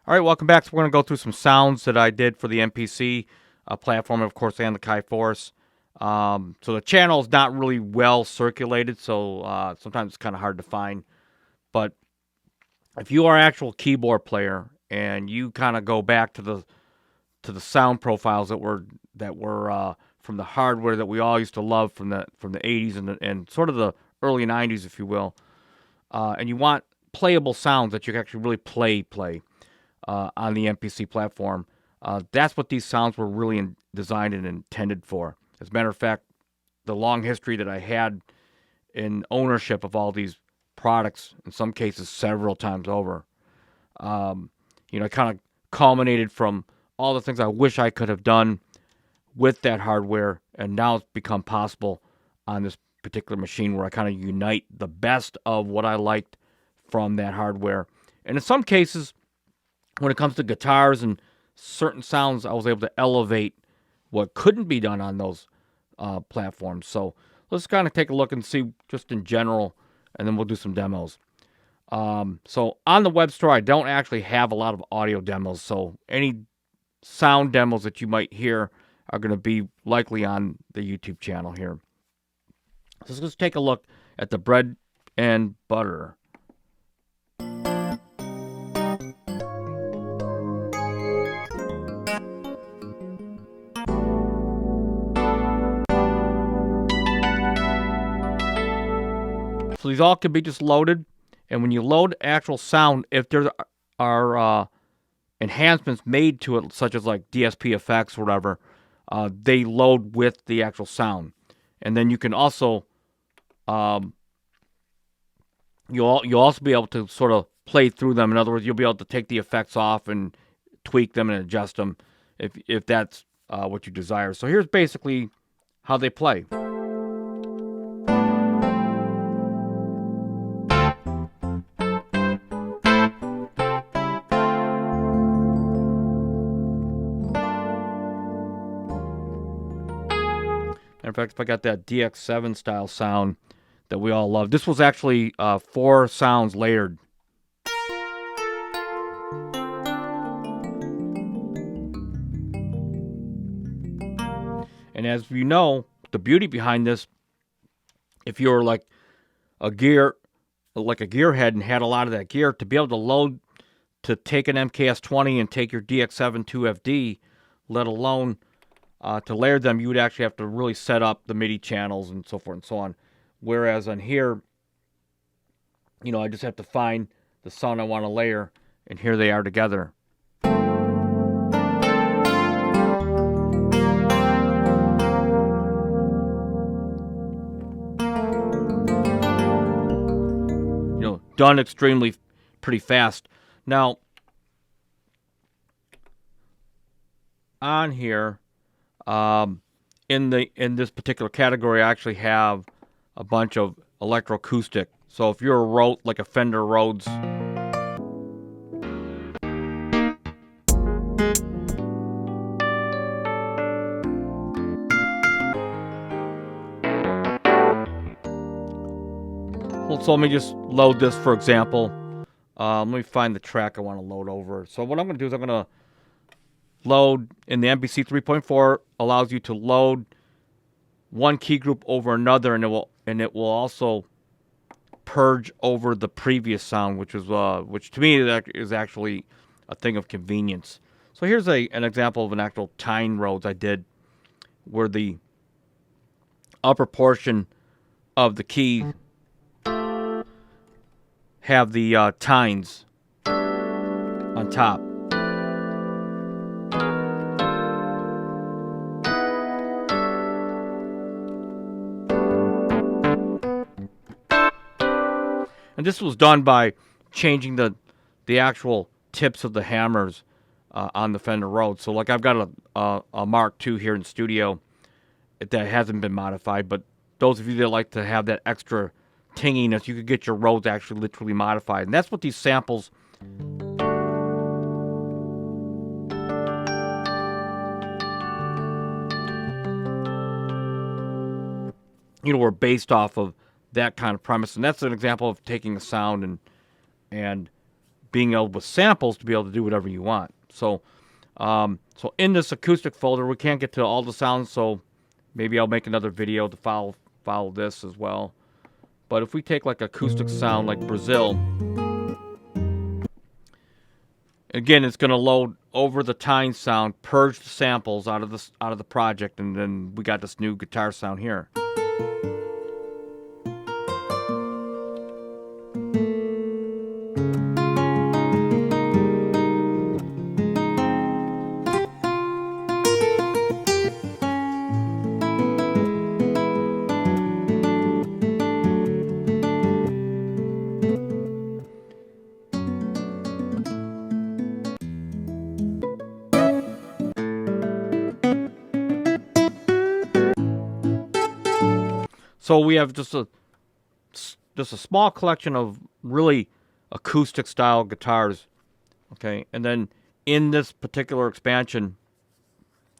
All right, welcome back. So we're going to go through some sounds that I did for the MPC platform, and of course, and the Akai Force. So the channel is not really well circulated, so sometimes it's kind of hard to find. But if you are an actual keyboard player and you kind of go back to the sound profiles that were from the hardware that we all used to love from the 80s and sort of the early 90s, if you will, and you want playable sounds that you can actually really play. On the MPC platform. That's what these sounds were really designed and intended for. As a matter of fact, the long history that I had in ownership of all these products, in some cases several times over, kind of culminated from all the things I wish I could have done with that hardware, and now it's become possible on this particular machine where I kind of unite the best of what I liked from that hardware. And in some cases, when it comes to guitars and certain sounds, I was able to elevate what couldn't be done on those platforms. So let's kind of take a look and see just in general, and then we'll do some demos. So on the web store, I don't actually have a lot of audio demos, so any sound demos that you might hear are going to be likely on the YouTube channel here. So let's take a look at the bread and butter. So these all can be just loaded, and when you load actual sound, if there are enhancements made to it, such as like DSP effects or whatever, they load with the actual sound. And then you can also, you'll also be able to sort of play through them. In other words, you'll be able to take the effects off and tweak them and adjust them if that's what you desire. So here's basically how they play. In fact, if I got that DX7 style sound that we all love, this was actually 4 sounds layered. And as you know, the beauty behind this, if you're like a gearhead and had a lot of that gear, to be able to load, to take an MKS20 and take your DX7 2FD, let alone to layer them, you would actually have to really set up the MIDI channels and so forth and so on. Whereas on here, I just have to find the sound I want to layer, and here they are together. Done extremely pretty fast. Now, on here, in this particular category, I actually have a bunch of electroacoustic. So if you're like a Fender Rhodes, so let me just load this for example. Let me find the track I want to load over. So what I'm going to do is I'm going to load in the MPC 3.4, allows you to load one key group over another, and it will also purge over the previous sound, which to me is actually a thing of convenience. So here's an example of an actual Tyne Rhodes I did, where the upper portion of the key have the tines on top. And this was done by changing the actual tips of the hammers on the Fender Rhodes. So like I've got a Mark II here in studio that hasn't been modified, but those of you that like to have that extra tinginess, you could get your Rhodes actually literally modified. And that's what these samples were based off of that kind of premise. And that's an example of taking a sound and being able with samples to be able to do whatever you want. So so in this acoustic folder, we can't get to all the sounds, so maybe I'll make another video to follow this as well. But if we take like acoustic sound like Brazil, again, it's going to load over the tine sound, purge the samples out of the project, and then we got this new guitar sound here. So we have just a small collection of really acoustic style guitars, okay? And then in this particular expansion,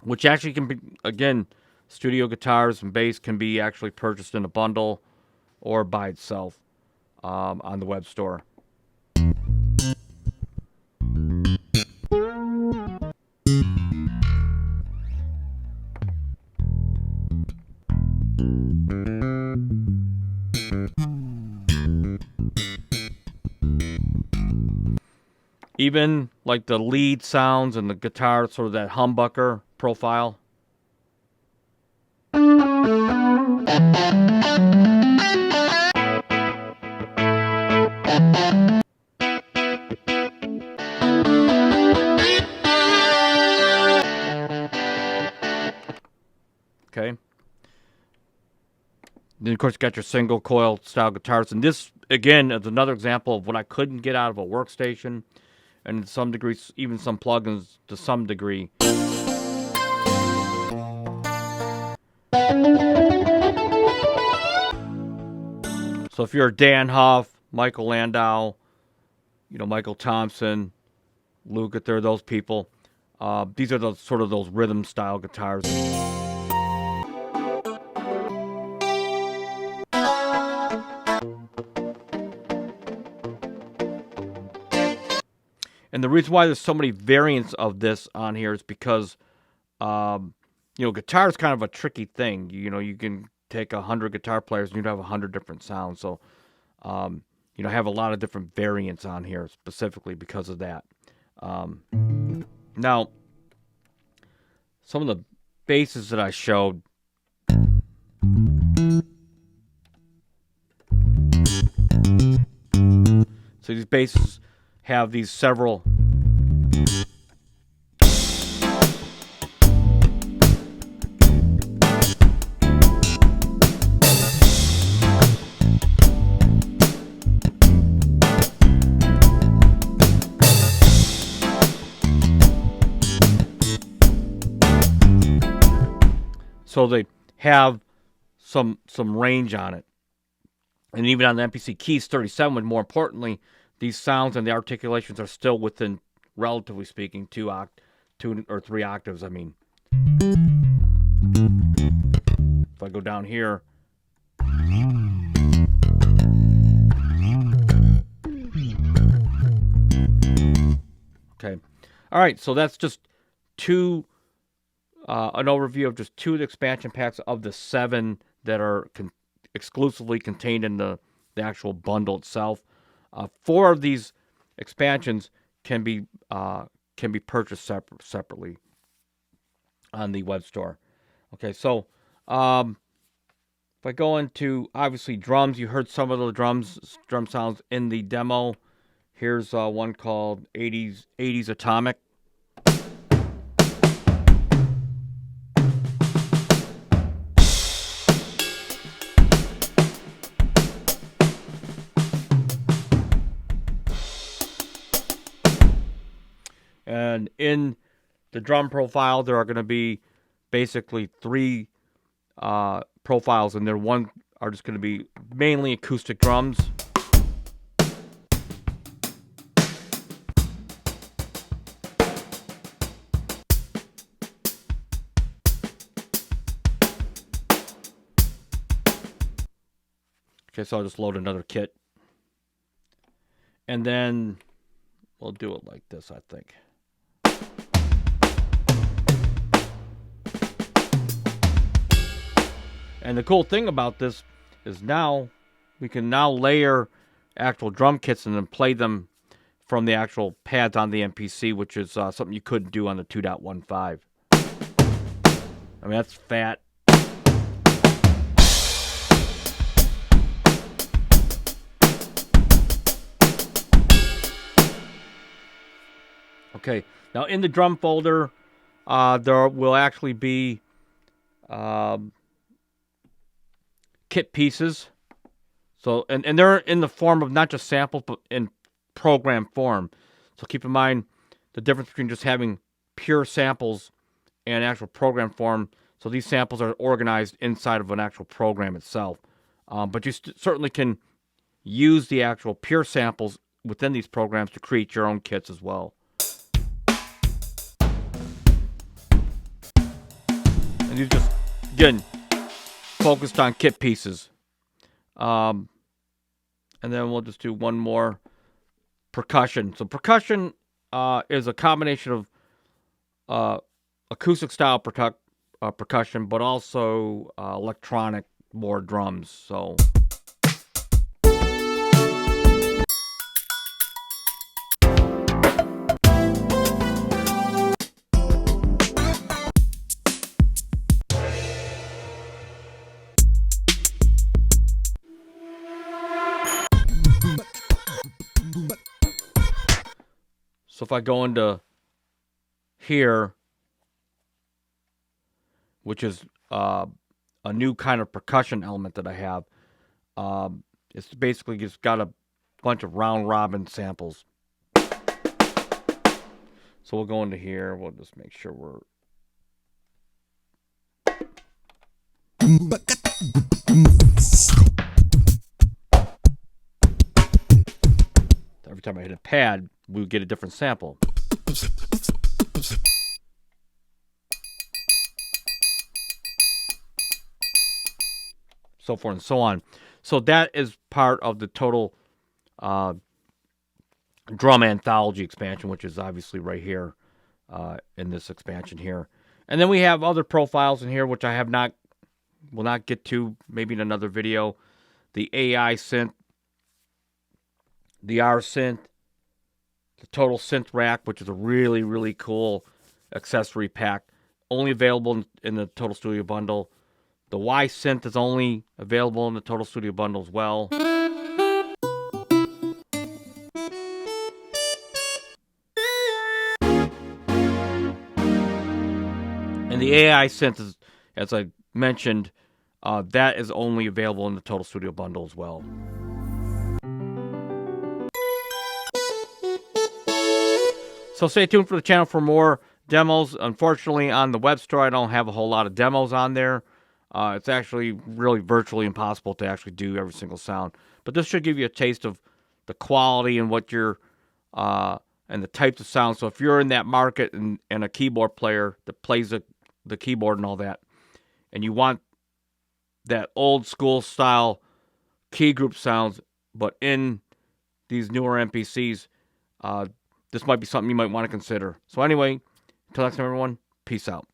which actually can be, again, studio guitars and bass can be actually purchased in a bundle or by itself on the web store. Even like the lead sounds and the guitar, sort of that humbucker profile. Okay. Then, of course, you got your single coil style guitars. And this, again, is another example of what I couldn't get out of a workstation. And to some degree, even some plugins to some degree. So if you're Dan Huff, Michael Landau, Michael Thompson, Lou Guthrie, those people, these are those sort of those rhythm style guitars. And the reason why there's so many variants of this on here is because, guitar is kind of a tricky thing. You can take 100 guitar players and you'd have 100 different sounds. So, have a lot of different variants on here specifically because of that. Now, some of the basses that I showed. So these basses have these several so they have some range on it. And even on the MPC Keys 37, more importantly, these sounds and the articulations are still within, relatively speaking, 2 or 3 octaves. I mean, if I go down here, okay. All right, so that's just an overview of just 2 of the expansion packs of the 7 that are exclusively contained in the actual bundle itself. 4 of these expansions can be purchased separately on the web store. Okay, so if I go into obviously drums, you heard some of the drum sounds in the demo. Here's one called 80s Atomic. And in the drum profile, there are going to be basically 3 profiles, and there one are just going to be mainly acoustic drums. Okay, so I'll just load another kit. And then we'll do it like this, I think. And the cool thing about this is now we can now layer actual drum kits and then play them from the actual pads on the MPC, which is something you couldn't do on the 2.15. I mean, that's fat. Okay, now in the drum folder, there will actually be kit pieces. So, and they're in the form of not just samples, but in program form. So keep in mind the difference between just having pure samples and actual program form. So these samples are organized inside of an actual program itself. But you certainly can use the actual pure samples within these programs to create your own kits as well. And you just, again, focused on kit pieces. And then we'll just do one more. Percussion. So percussion is a combination of acoustic style percussion, but also electronic more drums. So if I go into here, which is a new kind of percussion element that I have, it's basically just got a bunch of round robin samples. So we'll go into here. We'll just make sure we're... Every time I hit a pad, we would get a different sample. So forth and so on. So that is part of the total drum anthology expansion, which is obviously right here in this expansion here. And then we have other profiles in here, which I will not get to, maybe in another video. The AI synth, the R synth, the total synth rack, which is a really, really cool accessory pack, only available in the Total Studio bundle. The Y synth is only available in the Total Studio bundle as well. And the AI synth is, as I mentioned, that is only available in the Total Studio bundle as well. So stay tuned for the channel for more demos. Unfortunately, on the web store, I don't have a whole lot of demos on there. It's actually really virtually impossible to actually do every single sound. But this should give you a taste of the quality and what you're, and the types of sounds. So if you're in that market and a keyboard player that plays the keyboard and all that, and you want that old school style key group sounds, but in these newer MPCs, this might be something you might want to consider. So anyway, until next time, everyone, peace out.